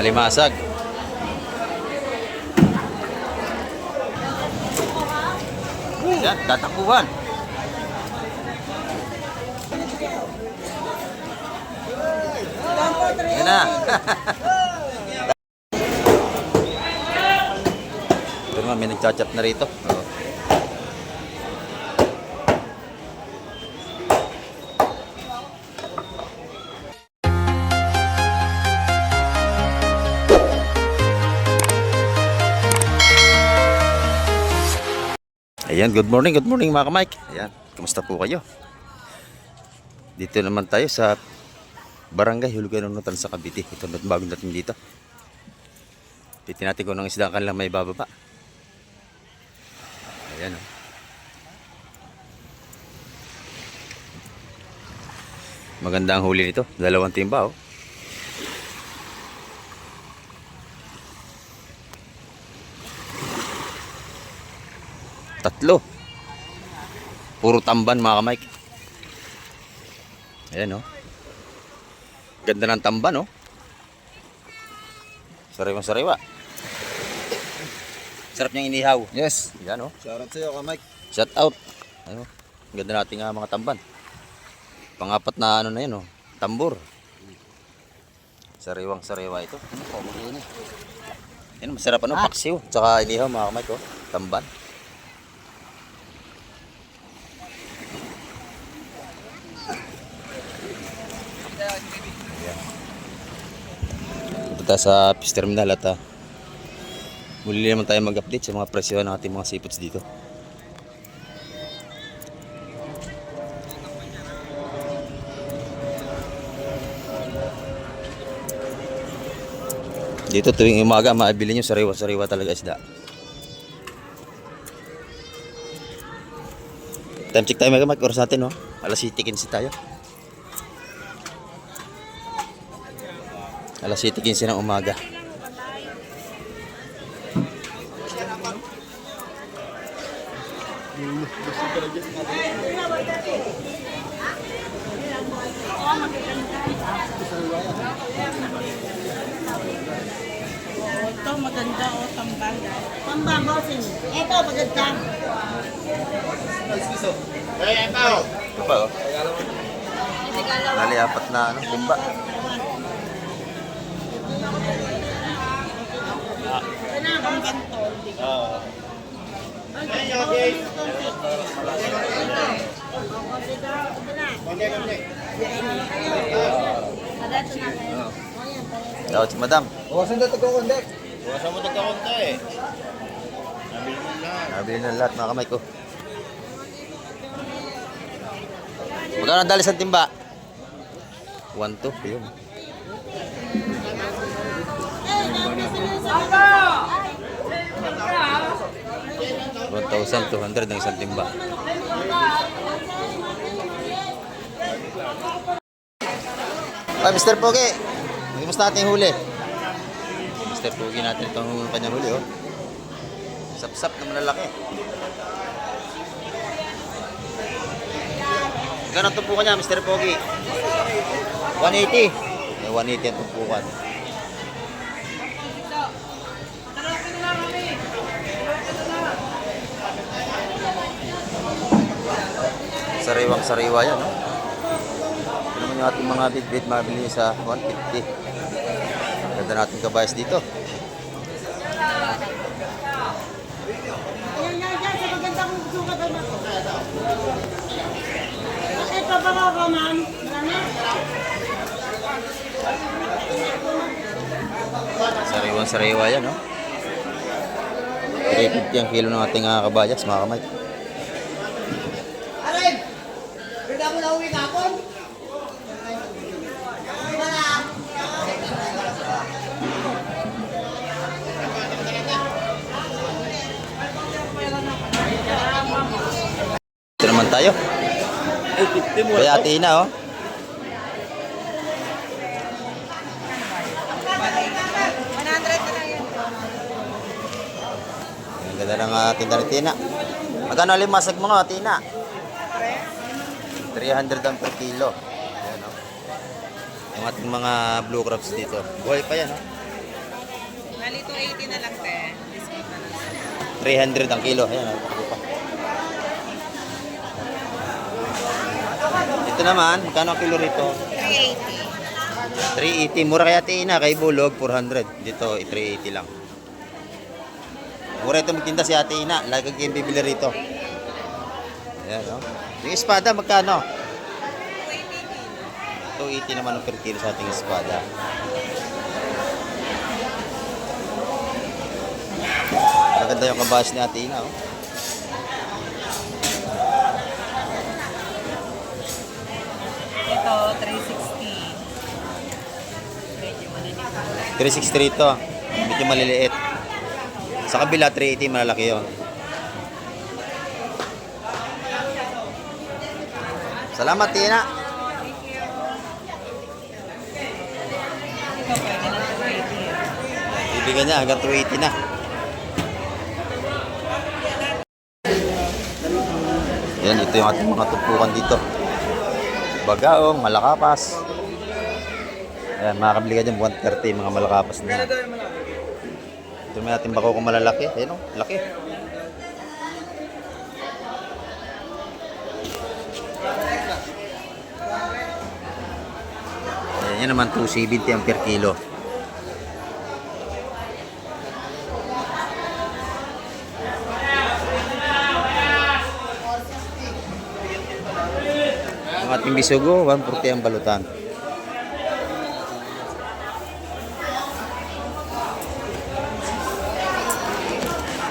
Alimasag. Yan, tatakbuhan. Yan na. Ito naman, may nagchat-chat na rito. Oo. Ayan, good morning mga ka-Mike. Ayan, kumusta po kayo? Dito naman tayo sa Barangay Hulugan ng Nutan sa Cavite. Ito na bagong dating dito. Titin natin kung ng isda kanilang may bababa. Ayan o. Maganda ang huli nito. Dalawang timba o. Tatlo. Puro tamban mga ka-Mike. Ayan o. Ganda ng tamban o. Sariwa-sariwa. Sarap niyang inihaw. Yes. Ayan o. Shoutout sa'yo ka-Mike. Shout out. Ano? Ganda nating mga tamban. Pangapat na ano na yan o. Tambor. Sariwang-sariwa ito. Yan, masarap ano. Paksiw. Tsaka inihaw mga ka-Mike o. Tamban. Punta sa fish terminal at muli naman tayo mag-update sa mga presyo ng ating mga seafoods dito. Dito tuwing umaga maibili nyo sariwa-sariwa talaga isda. Time check tayo mag oras natin no. Alas 7:15 tayo. Alas 7:15 ng umaga. Ito maganda o tambang. Tambang bossing. Ito maganda. Ito pa oh. Nali apat na ano, timba. Daw si madam. Bukasan na tagkakondak. Buwasan mo nagkakunta eh. Nabili na lahat mga kamay ko. Magkano ang dali sa timba? 1-2, yun. 1,200 ng isang timba. Ay, Mr. Pogi, magimusta natin yung huli. Mr. Pogi natin itong kanyang huli, oh. Sap-sap na malalaki. Gano'n tumpukan niya, Mr. Pogi? 180. May 180 ang tumpukan. Sariwang-sariwa yan, no? Ito naman yung ating mga bit-bit mabili sa 150. Ganda natin kabayas dito. Ayan nga dyan, sa maganda kong sukat na ito. Ito ba ka ma'am? Marami? Sariwang-sariwa yan, no? 350 ang kilo ng ating kabayas, mga kamay. Arin! Pwede mo na uwi kapon? Ito naman tayo. Kaya Tina, oh. Ang ganda ng tinda ni Tina. Magkano limasag mo nga, Tina? 300 ang per kilo. Ayan, oh. Yung ating mga blue crabs dito. Buhay pa yan, oh. Bali, 280 na lang, te. Discount na lang. 300 ang kilo. Ayan, ako pa. Ito naman, magkano ang kilo rito? 380. 380. Mura kaya tina, kay Bulog, 400. Dito, 380 lang. Mura ito magtinda si Ate Ina. Lagi kayong bibili rito. Ayan, no? Yung espada, magkano? 280 naman ang per kilo sa ating espada. Maganda yung kabahas ni Ate Ina, oh. Ito, 360. Medyo maliliit. 360 rito. Medyo maliliit. Sa kabila, 380, malalaki yun. Salamat, Tina. Ito, pwede na 280. Bibigyan niya hanggang 280 na. Yan, ito yung ating mga tumpukan dito. Bagaong, malakapas. Ayan, makakabili ka dyan 130, mga malakapas na yan. Ito may ating bako kung malalaki. Ayan, oh, laki. Ayan, yan naman 270 ang per kilo. Ang ating bisugo, 140 ang balutan.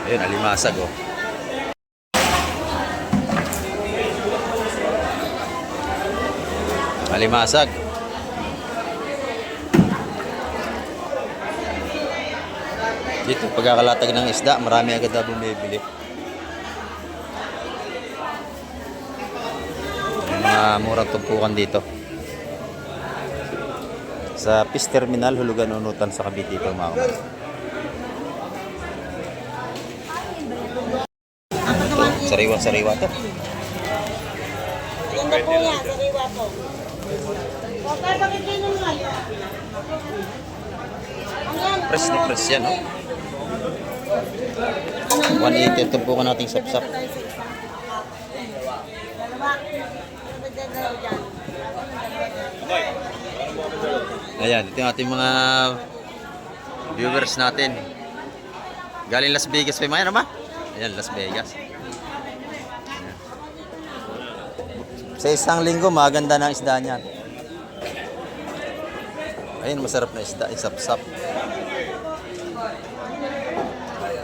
Ayun, alimasag, oh. Alimasag. Dito, pagkakalatag ng isda, marami agad na bumibili. Mga murang tumpukan dito. Sa Peace Terminal, Hulugan, Unutan sa Cavite ito, mga kapatid. Sariwa-sariwa to. Ganda po yan, sariwa to. Okay, bakit yun naman? Press na press yan, no? 180 ito po nating sapsap. Ayan, ito yung ating mga viewers natin. Galing Las Vegas pa yung mga yan, ba? Ayan, Las Vegas. Ayan. Sa isang linggo, maganda na ang isda niyan. Ayun, masarap na isda, isap-sap.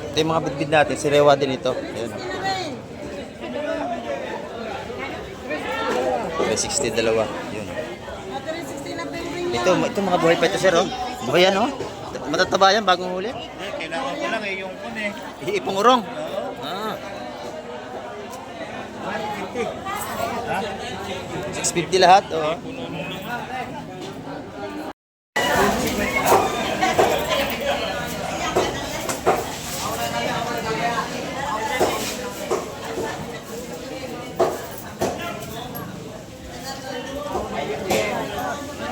Ito yung mga bitbit natin, si Rewa din ito. Ayan. 360 dalawa. Yun. Ito mga buhay pa ito, sir, oh. Buhay yan, oh. Matataba yan, bagong huli. Kailangan ko lang eh, yung kun eh. Ipangurong. Ah. 650 lahat, oh.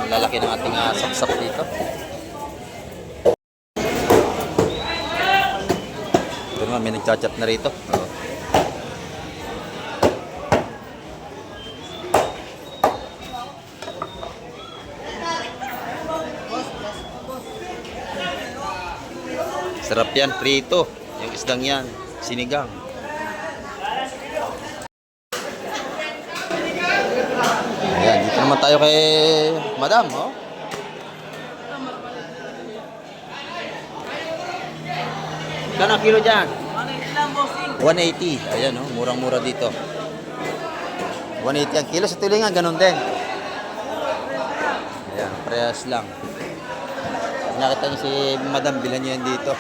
Ang lalaki ng ating sapsap dito. Ito naman, may nagchat-chat na rito. Oh. Sarap yan, prito. Yung isdang yan, sinigang. Ayan, dito naman tayo kay Madam, oh. Kano ang kilo dyan? 180. Ayan, oh, murang-mura dito. 180 ang kilo. Sa tulingan, ganun din. Ayan, parehas lang. Nakita niyo si Madam, bilan niyo yan dito.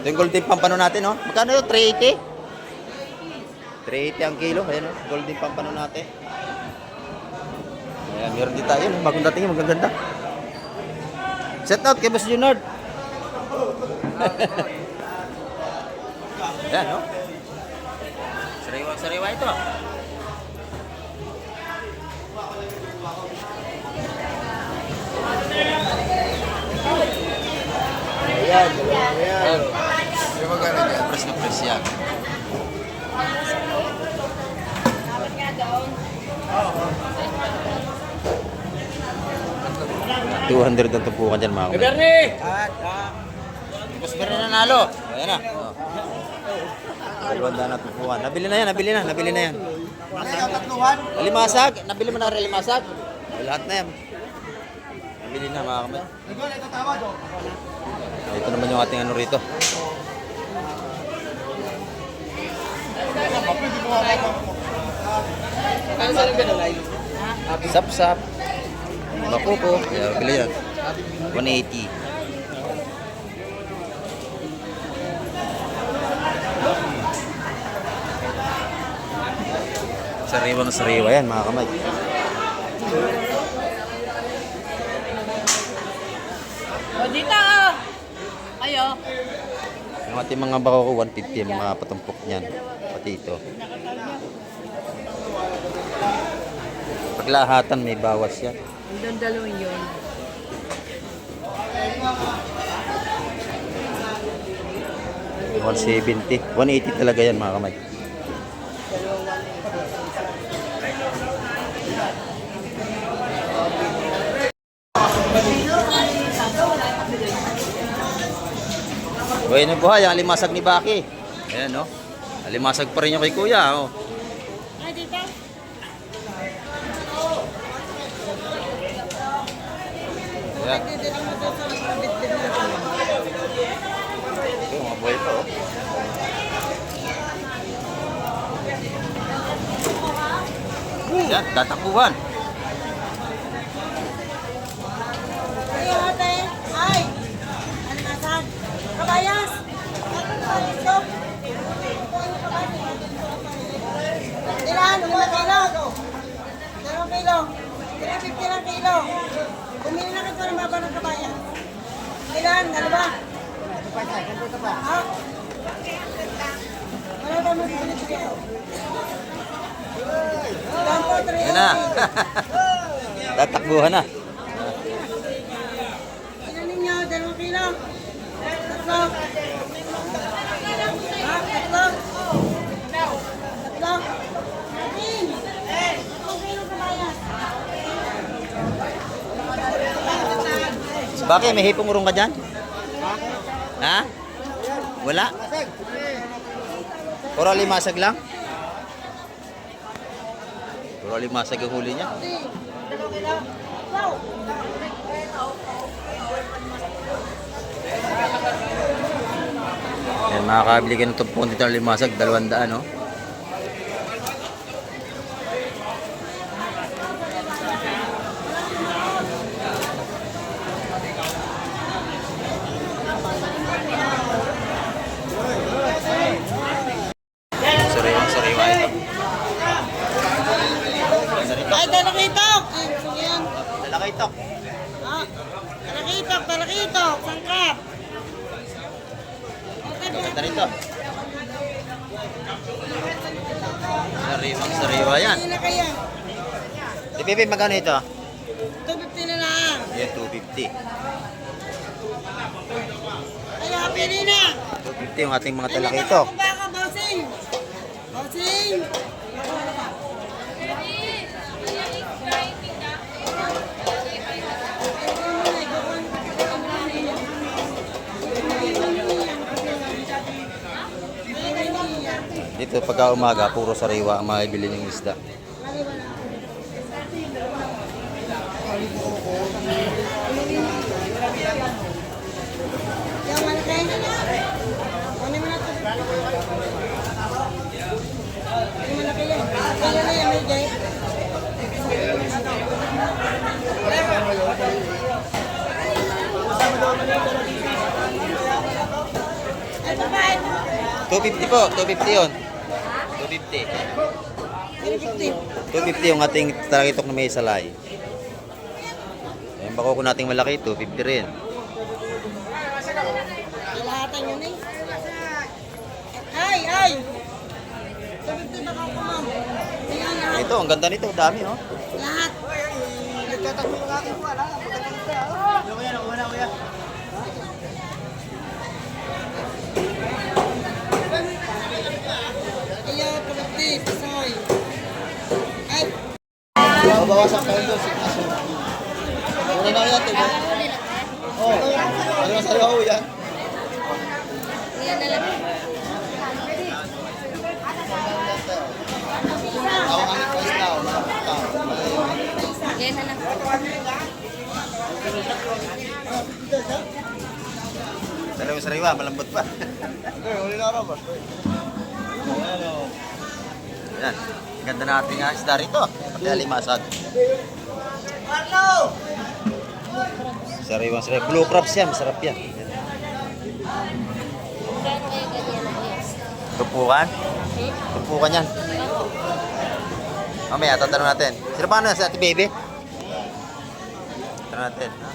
Ito yung golden pampano natin, oh. Magkano yun? 380? 380 ang kilo. Ayan, oh. Golden pampano natin. Ayan, meron din tayo. Bagong dating, magaganda. Set out kay Boss Junard. Ayan, no? Sariwa-sariwa ito. yan. Dalawa yan. Yung magkano dyan? Press na press yan. $200 ang tumpukan dyan mga kamay. Mas meron na nalo. Ayan na. Oh. 200 na tumpukan. Nabili na yan. Alimasag. Nabili mo na rin alimasag? Lahat na yan. Nabili na mga kamay. Ito naman yung ating ano rito. Sap-sap. Bakuko. Kaya bili yan. 180. Sariwang sariwa yan mga kamay. O, dito! Ayo. Yung ating mga bako ko 150 yung mga patumpok niyan. Pati ito. Paglahatan may bawas yan. Ang dalawin yun. $170. 180 talaga yan mga kamay. Buhay na buhay, ang alimasag ni Baki. Ayan, no? Alimasag pa rin yung kay Kuya, oh. Ay, dito. Ayan. Ito, mga buhay pa, oh. Ayan, tatakbuhan. Ay, ate. Ay! Ano nasaan? Kabayas! Ilan? Ilang kilo? 2 kilo. 350 lang kilo. Bumili na kayo ng baba ng kabayas. Ilan? Dalawa? Ha? Wala ba mo bibili ko? Ilan po? 3. Ayan na. Tatakbuhan na. Ilan ninyo? 2 kilo? 3. Ha? 3. 3. Atin. 3 kilo kabayas. Bakit? May hipong urong ka dyan? Ha? Wala? Puro limasag lang? Puro limasag ang huli niya? 2 kilo. Wow! Yan, makakabili ka ng tumpong dito ng limasag, 200, no? Sariwang-sariwa ito. Ay, talakitok! Ay, sige yan. Lalaki ito. Ah, talakitok, sangkap. Okay, Ganda rito. Sariwang-sariwa yan. Hindi na kaya. Di Pepe, magkano ito? 250 na lang. Yan, 250. Ay, pili na. 250 yung ating mga Ay, talakitok. nagkakababa ka, bossing. Bossing. Dito pagka umaga, puro sariwa ang makibili ng isda. Yung malaki. Kunin mo na ito. Yung malaki yan. Kaya na yan, may jay. Ay, babae. 250 po, 250 yun. 250. 250. 250 yung ating talakitok na may salay. Yung bako ko nating malaki, 250 rin. Ilahatan yun eh. Ay! 250 baka ko, ma'am. Ayan, lahat. Ito, ang ganda nito, dami oh. Lahat. Nagtatakbo ng aking wala. Babawasan pa rin doon. Mura na yan, tibo. Oo. Sariwa-sariwa yan. Yan na lang. Tawag ang request na. Yan na lang. Sariwa-sariwa, malambot pa. Okay, huli na raw, boss. Yan. Ganda na ating isda rito. Pati alimasag. Sariwa-sariwa. Blue crabs yan. Masarap yan. Gano'n kayo ganyan na yes. Tupukan. Tupukan yan. Mamaya, tatanong natin. Sino paano na sa ate baby? Tatanong natin. Ha?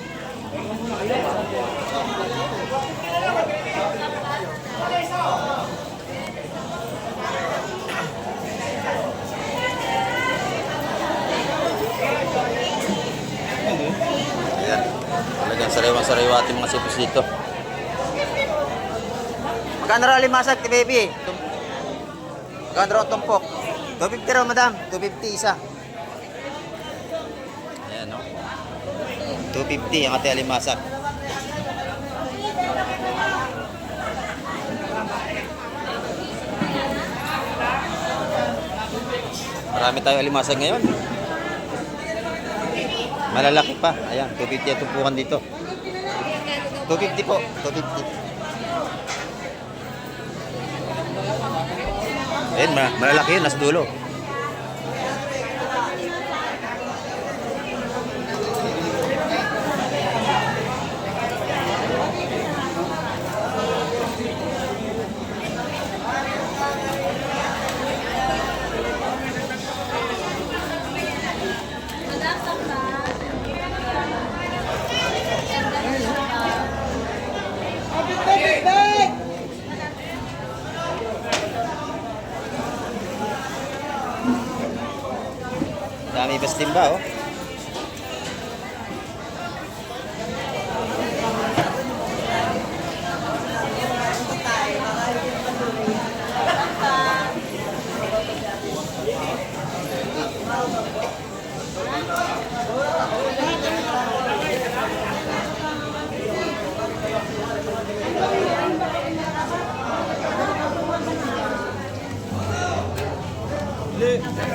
Ayan. Talagang sariwang-sariwa ating mga sipos dito. Magkano raw limasag, ti baby? Magkano raw tumpok? 250 raw, madam. 250 isa. Ayan, no? 250 ang ate alimasag. Marami tayo alimasag ngayon. Malalaki pa. Ayan, 250 ang tumpukan dito. 250 po. 250. Ayan, malalaki yun. Nasa dulo. Dami bastin ba, oh?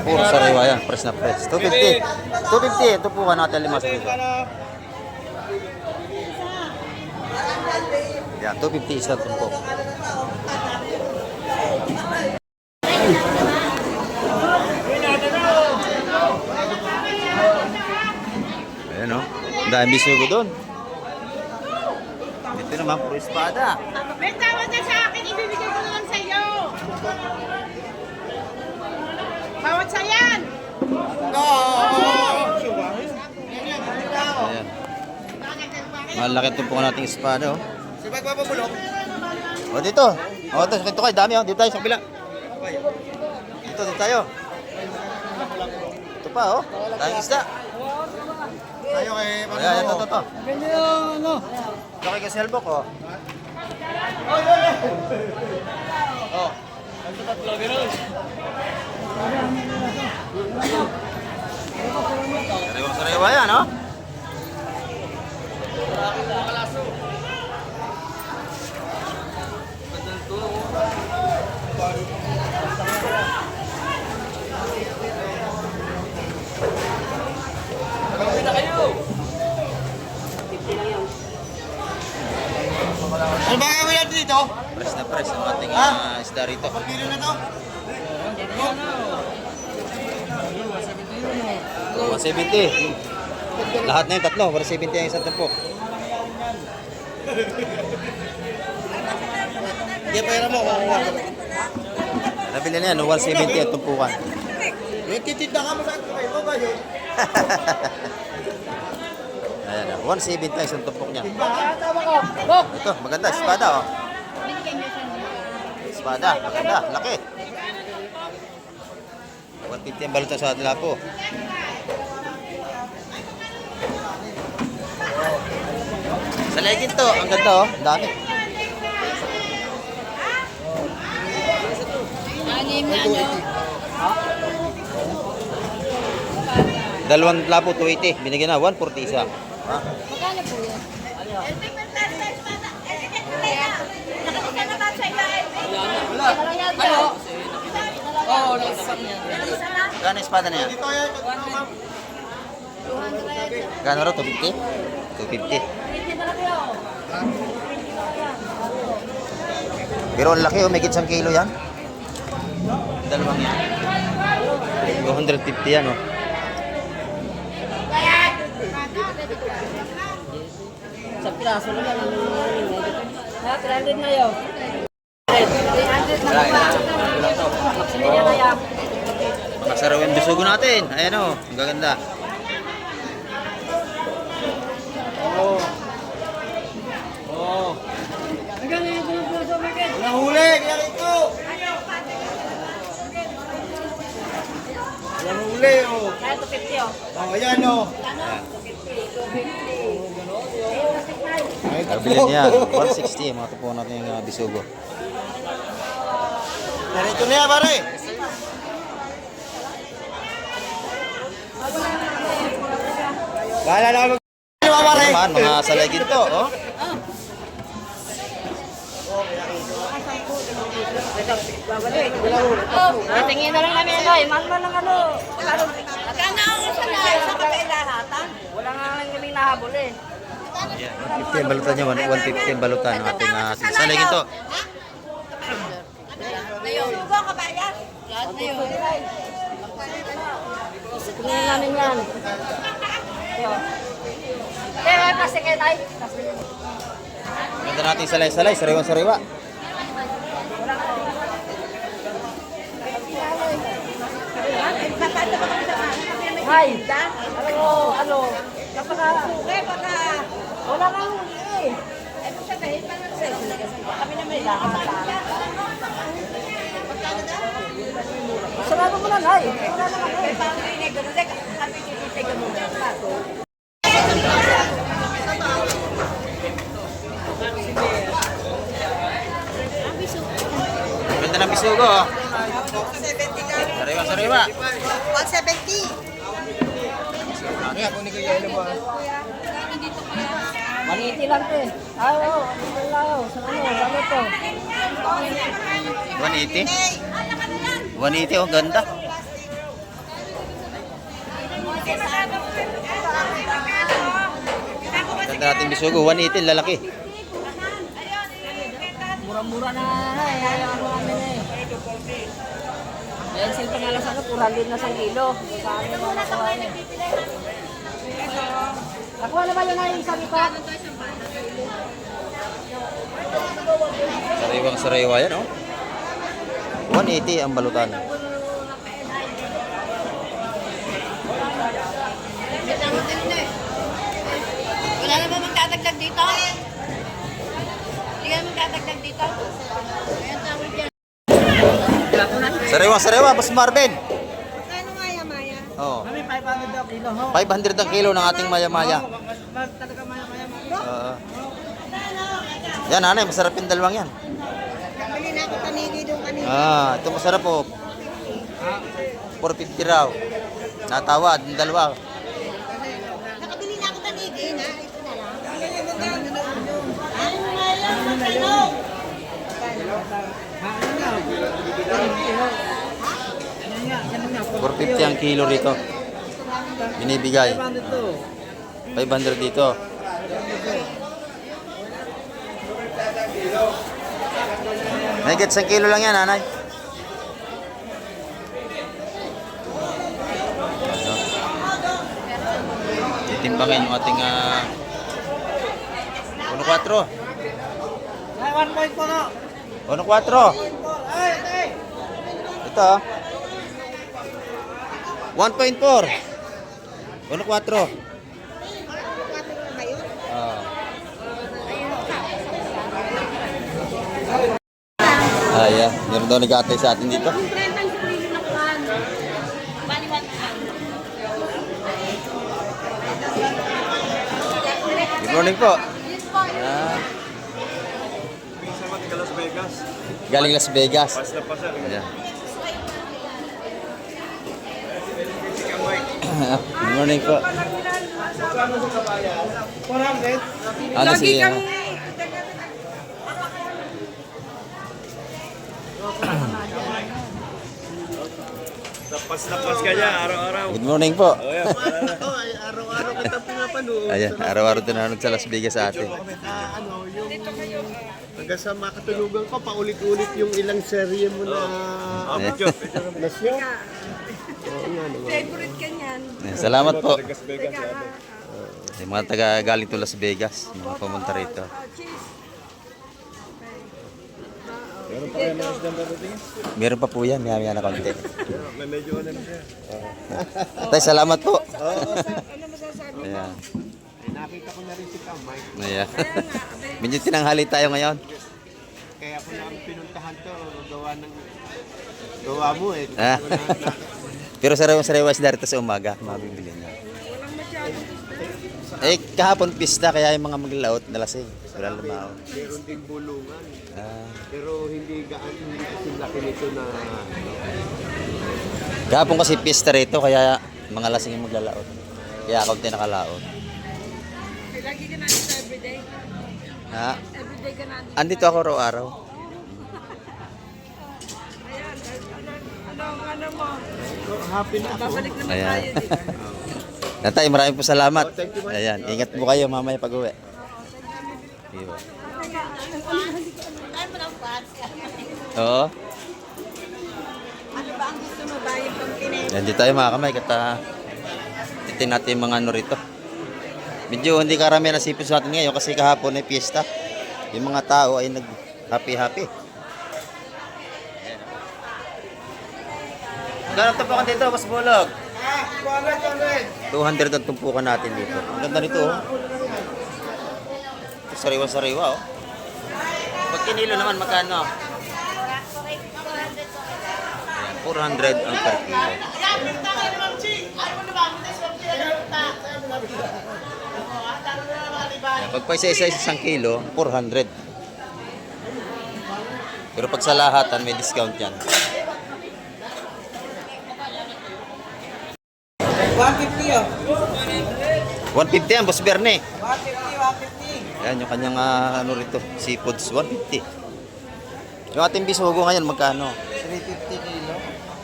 Puro sariwa yan, press na press. 250. 250, ito po ka natin limas dito. Yan, 250 isa ito po. Ayan, o. Ang dami bisugo doon. Dito naman, puro espada. May tawad na sa akin, ibibigay ko na lang sa iyo. Bawat sa yan. Ayan. Malaki ito po nating espada, oh. Si Bag Papabulok. O dito. O ito, dito kayo, dami, oh. Dito tayo sa kabila. Dito tayo. Ito pa, oh. Tayong isda. Tayo kay Ayan, ito. Ito kayo sa helbok, oh. Oh. Sariwa-sariwa yan, oh. Ano ba gagawin natin dito? Press na press ang ating isda rito. Pagkilo na to? 170. Lahat na yung tatlo, 170 ang isang tumpok. Hindi, pera mo. Nabili na yan, 170 ang tumpukan. Yung titinda ka mo sa kayo ba yun? Ayan, 170 ang isang tumpok niya. Ito, maganda, espada, oh. Espada, maganda, laki. 150 ang balutan sa lapo. Sa legit to, ang ganda, oh. Ang dami. Anim na ano. Dalawang labo, 280. Binigyan na, 140 isa. Ha? Magkano po yun? Gano'ng espada na yan? Gano'n raw? 250? 250. Pero ang laki, may 1 kilo yan. Dalawang yan. 250 yan, oh. Sa piraso na lang. Ha, 300 na yun. 300 na ba? Maksimi niya kaya. Masarap yung bisugo natin. Ayan, oh. Ang gaganda. Nahuli, kaya ito. Nahuli, oh. Kaya 250 oh. Oh, ayan, oh. Ay, Bilhin niya. 160. Mga tupo natin yung bisugo. Narito na yan, pare. Bahala na ka mag... pare. Naman, mga salagin to, oh. Tingin na lang namin ano eh. Man lang ano. Magkano ang isa na sa pagkailahatan? Wala nga lang kaming nahabol eh. 150 ang balutan niya. 150 ang balutan ng ating salagin to. Sugo ka ba yan? Lahat na yun. Tingin namin yan. Pero plastic kayo tayo. Ganda natin salay-salay. Sariwa-sariwa. Hay, ano, napaka, wala nga huli eh. Ito siya kahit pa ng kami na may lakad na tala. Sarado mo na, Hay. Wala naman eh. Paano yung negosyo? Kami tinitigan mo dyan. Ganda ng bisugo, oh. Sariwa-sariwa. 170. Kaya, kunin ko yung mo, ah. Maniti lang to eh. Ay, oo. Ano lang ako. Sa ano to? 180. 180, oh. Ganda. Ganda natin bisugo. 180, lalaki. Mura-mura na eh. Ayaw ano namin eh. Ayan sila pangalas ano, 400 na 1 kilo. Sa amin mo nakuha eh. Nakuha na ba yun ay isang ito? Sariwang-sariwa yan, oh. 180 ang balutan. Wala na ba magdadagdag dito? Hindi ka na magdadagdag dito? Ayan, tawag yan. Sariwang-sariwa, Boss Marvin. Ano maya-maya? Oh. Kami 500 daw kilo, ho. 500 ang kilo ng ating maya-maya. Talaga maya-maya. Yan, nanay, masarap yung dalawang yan. Bili na ako panigi doon kanina. Ito masarap po. 450 raw. Natawad, yung dalawa. Nakabili na ako panigi na. Ito na lang. Ano nga yan? Magkano? 450 ang kilo rito. Binibigay. 500 dito. May gets ang kilo lang yan, nanay. Titimpangin yung ating 1.4. 1 point po, no? 1.4. Ito. 1.4. 1.4. Yeah. Meron daw nag-aatay sa atin dito. Good morning po. Ayan. Galing Las Vegas. Ayan. Good morning po. Ano si... Tapas ka niya, araw-araw. Good morning po. Oh, yeah. Araw-araw kita pinapanood. Ayan, araw-araw tinanong sa Las Vegas sa atin. Yung hanggang sa makatulugan ko, paulit-ulit yung ilang serye mo na Medyo. na show. Oo nga naman. Favorite ka niyan. Ayan, salamat po. Vegas, ano. Yung mga taga galing to Las Vegas, mga pumunta rito. Cheese. Meron pa kayo mga isdang darating? Meron pa po yan, maya na konti. May medyo ano na siya. Tay, salamat po. Ano masasabi mo? Ayan. Ay, nakita ko na rin si Kamay. Ayan. Medyo tinanghali tayo ngayon. Kaya ako na ang pinuntahan to, gawa mo eh. Ah. Pero sariwas dito sa umaga, mabibili niya. Eh, kahapon pista, kaya yung mga maglalaot nalasing. Wala lumao. Meron ding bulungan. Ah. Pero hindi kasi laki nito na Kahapon kasi pista rito, kaya mga lasing yung maglalaot. Kaya kaunti nakalaot. Lagi ka nandito everyday? Ha? Everyday ka nandito? Andito ako araw-araw. Ayan, ano mo? happy na ako. Babalik naman Ayan. tayo dito. Natay, maraming po salamat. Thank you, man. Ayan, ingat po kayo mamaya pag-uwi. Sige po. Ay mo ng fans. Oo. Ano ba ang gusto mo ba yung pang Yan, dito tayo mga kamay. Titin natin yung mga ano rito. Medyo hindi karamihan nasipin sa atin ngayon kasi kahapon ay piyesta. Yung mga tao ay nag-happy-happy. Gano'n tumpukan dito, Boss Bulog? 200 ang tumpukan natin dito. Ang ganda nito, oh. Ito, sariwa-sariwa, oh. Pag kinilo naman, magkano? Ayan, 400 ang per kilo. Ayan, pag pa isa-isa isang kilo, 400. Pero pag sa lahatan, may discount yan. 150 oh. 150 yan, Boss Berne. 150. Yan, yung kanyang ano rito, seafoods, 150. Yung ating bisugo ngayon, magkano? 350 kilo.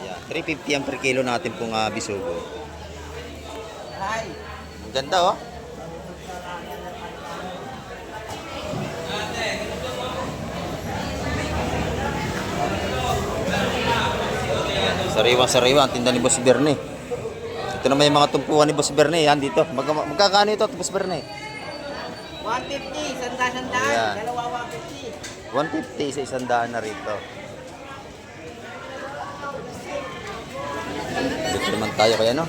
Yan, 350 yan per kilo natin pong bisugo. Hi. Ang ganda, oh. Sariwa-sariwa ang tinda ni Boss Berne. Ito naman yung mga tumpuan ni Boss Berne. Yan dito. Magkakano ito, Boss Berne? 150, sandaan. Ayan. Dalawa 150. 150 sa isang daan na rito. Dito naman tayo kaya, no?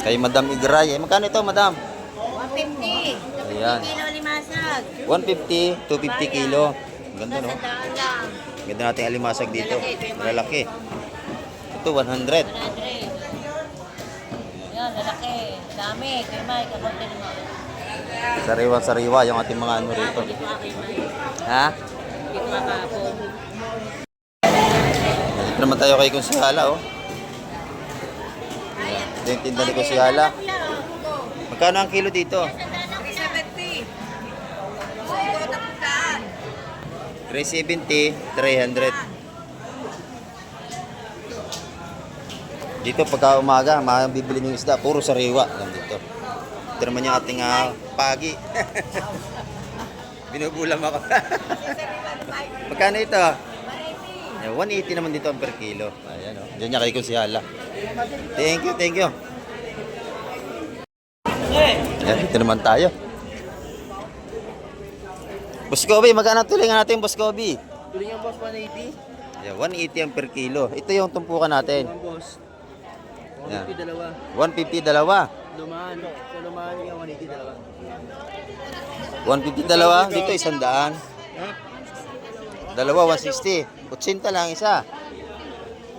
Kay Madam Igray. Eh, magkano ito, Madam? 150. Ayan. Kilo limasag. 150, 250 kilo. Ang ganda, no? Sandaan lang. Ang ganda nating alimasag dito. Malalaki. Ito, 100. 100. Yan, lalaki. Dami. Kay Mike, kakunti naman. Sariwa-sariwa yung ating mga ano rito. Dito nga kay Mike. Ha? Dito nga kahapon. Dito naman tayo kay Konsihala, oh. Ito yung tinda ni Konsihala. Magkano ang kilo dito? 370. Sugo na puntaan. 370, 300. Dito pagka umaga, mabibili ng isda, puro sariwa lang dito. Ito naman yung ating pagi. Binubulam ako. Magkano ito? 180 naman dito ang per kilo. Ayan, oh. Diyan niya kay Konsihala. Thank you, thank you. Ayan, dito naman tayo. Boss Kobe, magkano tulingan natin, Boss Kobe? Tulingan boss 180. Ayan, 180 ang per kilo. Ito yung tumpukan natin. Boss. Yan. 150 dalawa. 150 dalawa. Lumahan. Sa lumahan yung 180 dalawa. 150 dalawa. Dito 100. Dalawa 160. 80 lang isa.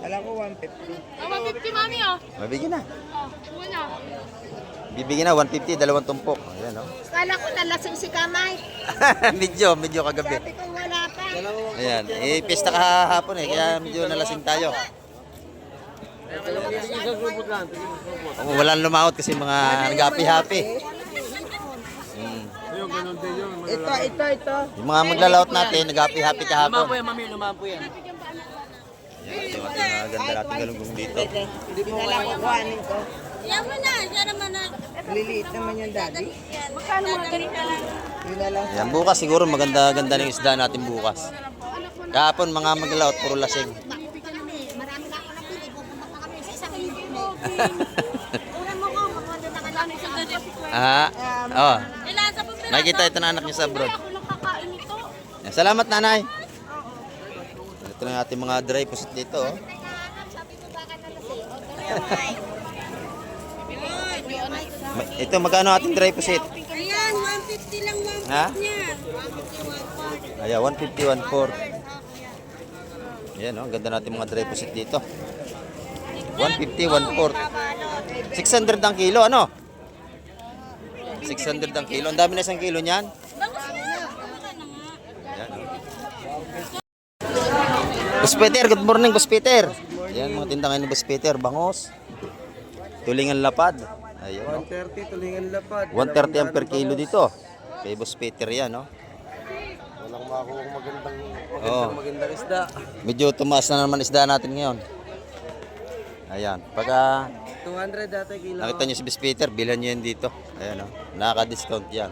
Alam ko 150. 150, mami, oh. Mabigyan na. Oh, wala. Bibigyan na 150 dalawang tumpok. Ayan, oh. Kala ko nalasing si Kamay. medyo kagabi. Sabi ko wala pa. Ayan, eh pista kahapon eh, kaya medyo nalasing tayo. Oh, walang lumaot kasi mga nag-happy-happy. Yung ganun din yun. Ito. Yung mga maglalaot natin, nag-happy-happy kahapon. mami, lumampo yan. Yan, ito yung ating ganda nating galunggong dito. Hindi na lang kukuhanin ko. Yan mo na. Yan naman na. Liliit naman yung daddy. Magkano mga ganito lang? Yun na lang. Yan, bukas siguro maganda-ganda ng isda natin bukas. Kahapon mga maglalaot, puro lasing. Marami na ako napili. Pupunta pa kami sa isang Ulan mo ko. Magwanda na kami sa gadget. Oh. Ilan sa pupila? Nakikita ito na anak niya sa abroad. Ako lang kakain ito. Yan, salamat nanay. Ito na yung ating mga dry pusit dito. Oh. Ito, magkano ating dry pusit? Ayan, 150 lang Ha? niya. Ayan, 150, 140. Ayan, oh, ang ganda natin mga dry pusit dito. 150, 140. 600 ang kilo, ano? 600 ang kilo. Ang dami na isang kilo niyan. Ayan, oh. Boss Peter, good morning, Boss Peter. Ayan, mga tinda ngayon ni Boss Peter. Bangos. Tulingan lapad. Ayan, oh. 130 tulingan lapad. 130 ang per kilo dito. Kay Boss Peter yan, no? Walang makuha magandang Oo. magandang isda. Medyo tumaas na naman isda natin ngayon. Ayan. Pagka 200 dati kilo. nakita nyo si Boss Peter, bilhan nyo yan dito. Ayan, no? Nakaka-discount yan.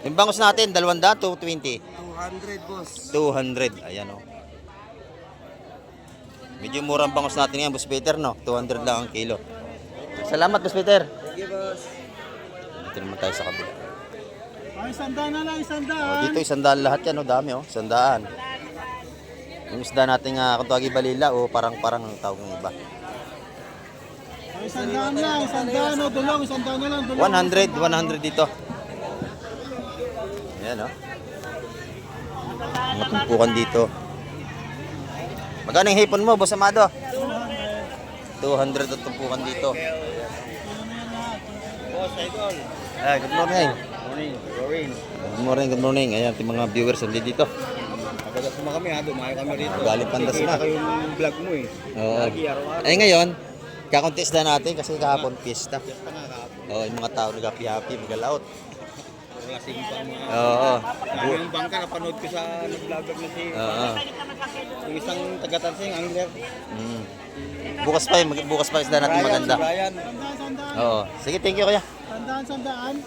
Yung bangos natin, 200, 220. 200 boss. 200. Ayan, no? Medyo murang bangos natin ngayon, Boss Peter, no? 200 lang ang kilo. Salamat, Boss Peter. Thank you boss. Dito naman tayo sa kabila. Ay, sandaan na lang, sandaan. Oh, dito, 100 lahat yan, oh. Dami, oh. 100. Yung isda natin kung tawagi balila, o parang-parang ang tawag ng iba. Ay, sandaan lang, sandaan o dulong, sandaan na lang, dulong. 100 dito. Ayan, oh. Mga tumpukan dito. Magkano yung hipon mo, Boss Amado? 200 ang tumpukan dito. Boss, idol. Ay, good morning. Morning, Rorin. Good morning. Ayan, ating mga viewers nandito dito. Nagagas mo kami ha, dumayo kami rito. Galing Pandasma. Kita ko yung vlog mo eh. Oo. Lagi araw-araw. Ay, ngayon, kakontes na natin kasi kahapon pista. Pa nga kahapon. Oo, yung mga tao nag-happy-happy, mag-alaot. Lasing pa ang mga... Oo. Dami yung bangka, napanood ko sa nag-vlogger na si... Oo. Yung isang taga-tansing, angler. Mm. Bukas pa isda natin maganda. Brian. Oo. Sige, thank you kuya. Sandaan.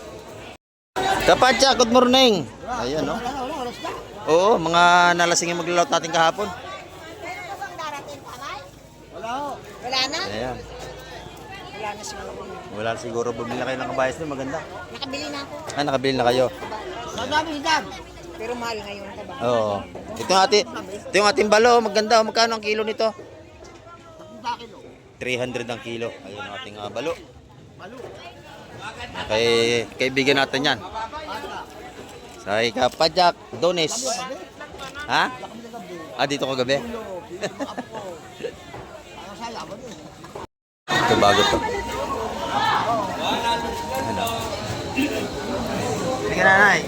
Kapatya, good morning. Ayan, no? Oo, mga nalasing yung maglalaot natin kahapon. Meron bang darating kamay? Wala ho. Wala na? Ayan. Wala na siguro. Wala na siguro. Bumili na kayo ng kabayas doon. Maganda. Nakabili na ako. Ah, nakabili na kayo. Madami hidab. Pero mahal ngayon ka ba? Oo. Ito yung ating balo. Maganda. Magkano ang kilo nito? 300 ang kilo. Ayun ang ating balo. Kaibigan natin yan. Sa Kapadyak, Dones. Ha? Ah, dito ko gabi. Ito bago to. Ano? Sige na, Nay.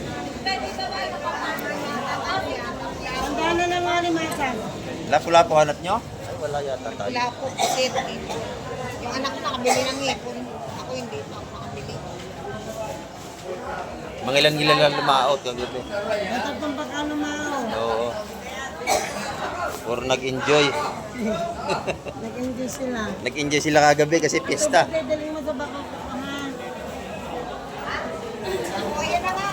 Sandaan na lang nga Marsan. Lapu-lapu hanap nyo? Ay, wala yata tayo. Wala po kasi yung anak ko nakabili ng ipon. Ako hindi pa ako nakabili. Mga ilan lang lumaot yung gabi. Matag ng pagkano mao. Oo. Or nag-enjoy. Nag-enjoy sila. Nag-enjoy sila kagabi kasi pista. Dadaling mo sa baka ko naman. Ayan na nga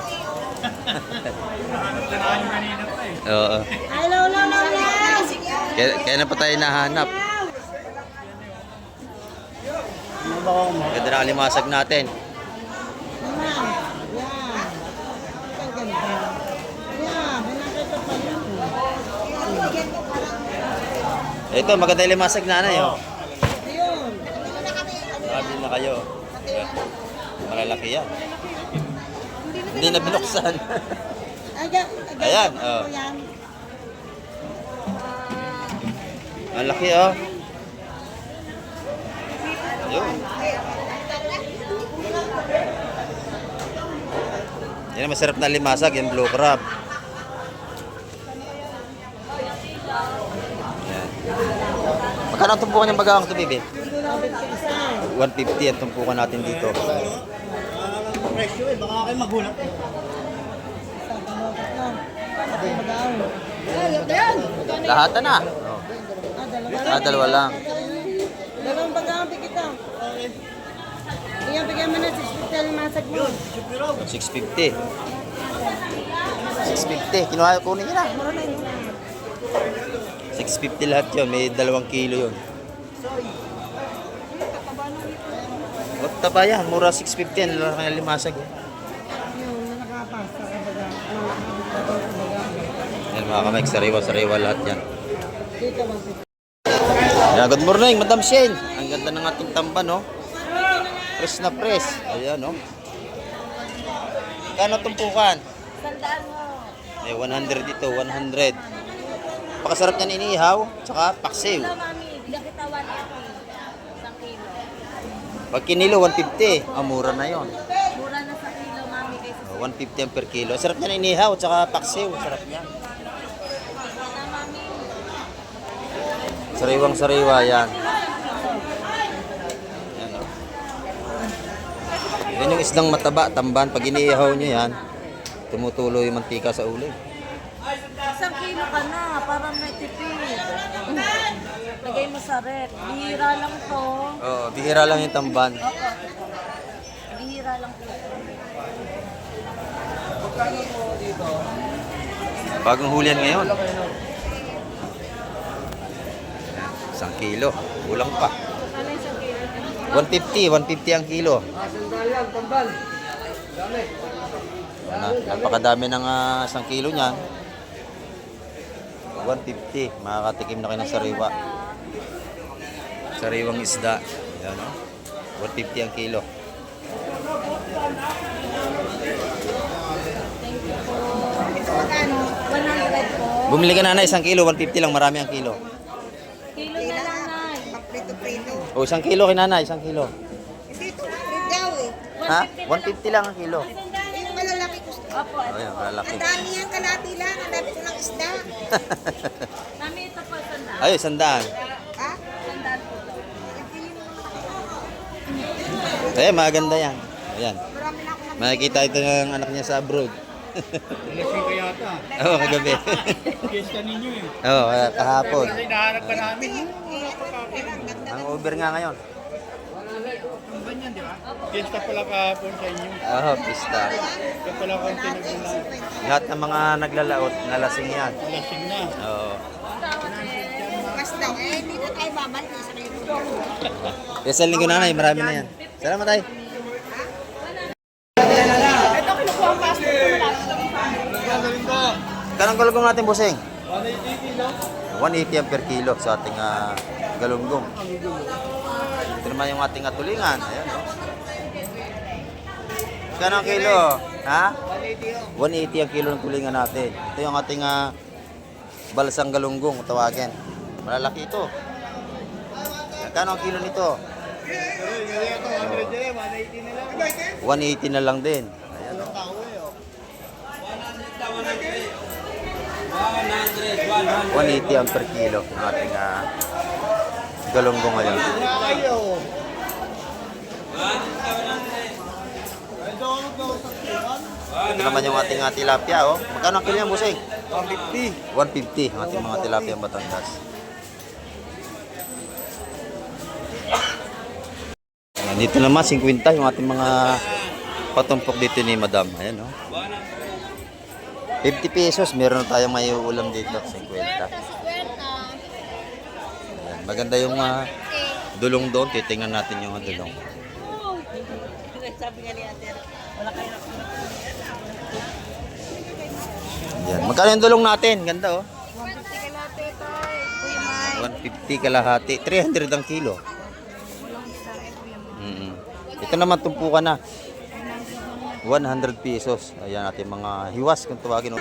eh. Oo. Ay, lolo. Kaya na pa tayo nahanap. Ganda na alimasag natin. Yan. Ang ganda. Yan. Binakita pa yun. Ito, maganda yung limasag nanay. Oh. Ayun. Nakabili na kayo. Malalaki yan. Hindi na binuksan. Ayan, oh. Yan. Ang laki, oh. Ayun. Yan ang masarap na limasag, yung blue crab. Yan. Magkano ang tumpukan yung bagang ito, baby? 150 isa. 150 ang tumpukan natin dito. Presyo eh, baka kayo magulat. Isa, dalawa, tatlo. Tatlo bagaan. Lahat na. Dalawa lang. Dalawa lang. Dalawang bagaan kita. Iyan, bigyan mo na 650 ang masag mo. 650. 650. Kinuha, kunin nyo na. 650 lahat yun. May 2 kilo yun. O, taba yan. Mura 650 yan. Lalaki na limasag. Yung nakapasa ka bagaan. Bagaan. Yan mga kamay. Sariwa-sariwa lahat yan. Dito, 150. Yeah, good morning, Madam Shane. Ang ganda ng ating tamban, no? Press na press. Ayan, no? Kano tumpukan? Sandaan mo. Eh, 100 dito, 100. Pakasarap niyan inihaw, tsaka paksiw. Hello, mami. Bigyan kita 180. Isang kilo. Pag kinilo, 150. Ah, mura na yon. Mura na sa kilo, mami. Kaysa sa 150 ang per kilo. Sarap niyan inihaw, tsaka paksiw. Sarap niyan. mami. Sariwang-sariwa yan. Yan, no? Yan yung isdang mataba, tamban. Pag inihaw nyo yan, tumutulo yung mantika sa ulo. Isang kilo ka na. Para may tipid. Lagay mo sa rep. Bihira lang to. Oo, bihira lang yung tamban. Bihira lang to. Bagong hulihan ngayon. 1 kilo. Kulang pa. Ano isang kilo? 150 ang kilo. Napakadami ng 1 kilo niyan. 150. Makakatikim na kayo ng sariwa. Sariwang isda. Yan, no? 150 ang kilo. Magkano? 100 po. Bumili ka na 1 kilo, 150 lang. Marami ang kilo. Kilo na lang, Nay. Prito-prito. O, 1 kilo kinanay, 1 kilo. Dito, print daw eh. Ha? 150 lang ang kilo. Yung malalaki ko. Opo. O, yan, malalaki. Ang dami yan, kalati lang. Ang dami ko ng isda. Mami, ito po sandaan. Ay, 100. Ha? Sandaan po to. Eh, maganda yan. Ayan. Marami na ako ng Makikita ito ng anak niya sa abroad. Lasing ka yata. Oo, kagabi. Fiesta ninyo eh. Oo, kahapon. Kasi nahanap ka namin. Ang Uber nga ngayon. Ang ganyan, di ba? Fiesta pala kahapon sa inyo. Oo, pista. Kaya pala konti nagmula. Lahat ng mga naglalaot, nalasing yan. Lasing na. Oo. bukas daw. Eh, hindi na tayo babalik. Isa kayo doon. Sa linggo na na, marami na yan. Salamat tayo. Ito, kinukuha ang pastor ko malapit. Kanang galunggong natin, bossing? 180 ang per kilo sa ating galunggong. Ito naman yung ating tulingan. Ayan, no? Kanang kilo? Ha? 180 ang kilo ng tulingan natin. Ito yung ating balsang galunggong, tawagin. Malalaki ito. Kano ang kilo nito? 180 na lang din. Ayan, no? 180 ang per kilo ng ating galunggong ngayon. Ito naman yung ating tilapia, oh. Magkano ang kilo yan, busing? 150. 150 ang ating mga tilapia ng Batangas. Ayan, dito naman 50 yung ating mga patumpok dito ni Madam. Ayan, oh. 50 pesos, meron tayong may ulam dito, 50. Ayan, maganda yung dulong doon, titingnan natin yung dulong. Sabi nga ni Ate, wala kayo. Ayan, magkano yung dulong natin? Ganda, oh. 150 kalate tayo. Kuya Mike. 150 kalahati, 300 ang kilo. Ito naman tumpukan na. 100 pesos. Ayan ating mga hiwas kung tawagin.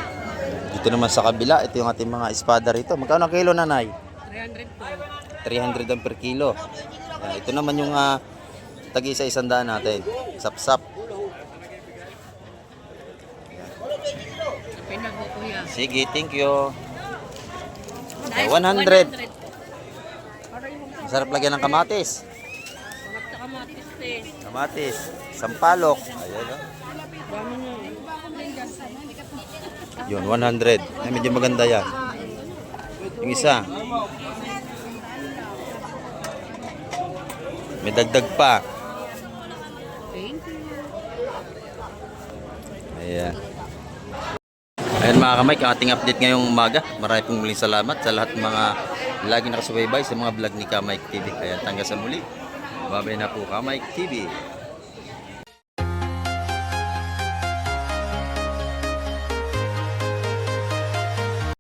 Dito naman sa kabila, ito yung ating mga espada rito. Magkano ang kilo, nanay? 300 po. 300 ang per kilo. Ayan, ito naman yung tag-isa 100 natin. Sap-sap. Pinag mo, kuya. Sige, thank you. Okay, 100. Para yung Masarap lagyan ng kamatis. Sarap sa kamatis eh. Kamatis. Sampalok. Ayan o. Dami na. Yun, 100. Ay, medyo maganda yan. Yung isa. May dagdag pa. Ayan. Ayan mga kamay, ang ating update ngayong umaga. Marami pong muling salamat sa lahat ng mga lagi nakasubaybay sa mga vlog ni Kamay TV. Ayan, hanggang sa muli. Babay na po Kamay TV.